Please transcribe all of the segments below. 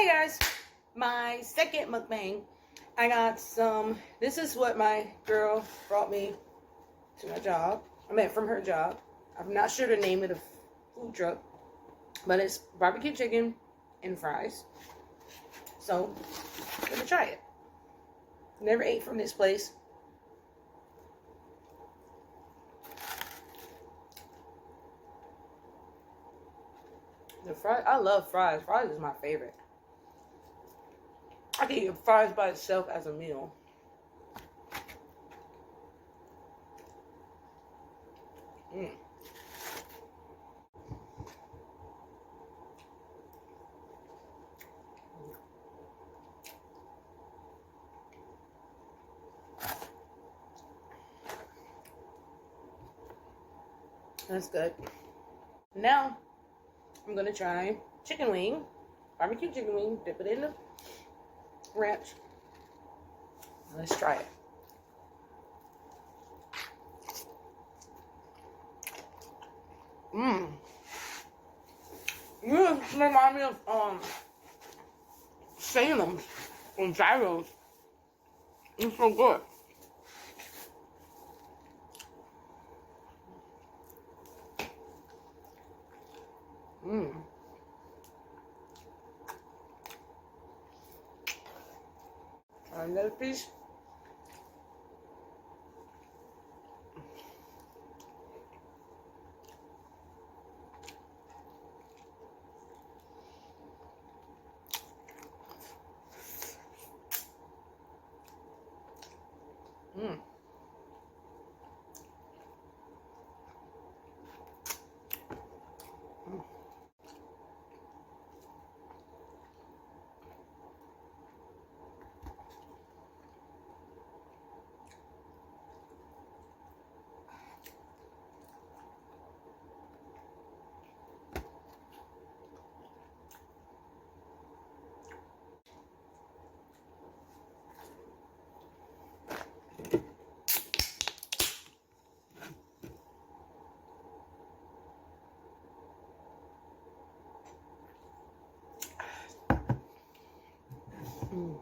Hey guys, my second mukbang. I got some, this is what my girl brought me to my job. I meant from her job. I'm not sure the name of the food truck, but it's barbecue chicken and fries. So, I'm gonna try it. Never ate from this place. The fries, I love fries. Fries is my favorite. I can eat fries by itself as a meal. Mm. That's good. Now, I'm gonna try chicken wing, barbecue chicken wing, dip it in the ranch. Let's try it. Mmm. You remind me of Salem and gyros. It's so good. Mmm. Try another piece. Mmm. Mm.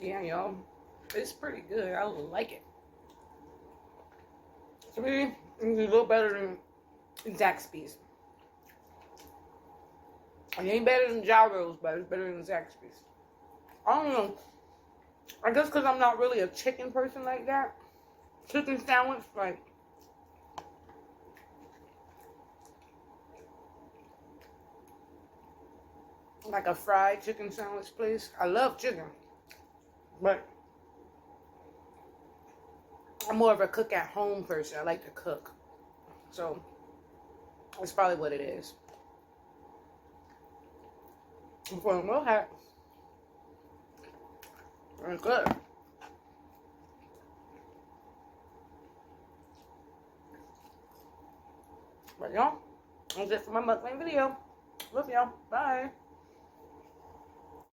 Yeah, y'all, it's pretty good. I like it. To me, it's a little better than Zaxby's. It ain't better than gyros, but it's better than Zaxby's. I don't know. I guess because I'm not really a chicken person like that. Chicken sandwich, like a fried chicken sandwich place. I love chicken, but I'm more of a cook at home person. I like to cook, so that's probably what it is. For a real hat, very good. But y'all, that's it for my mukbang video. Love y'all. Bye.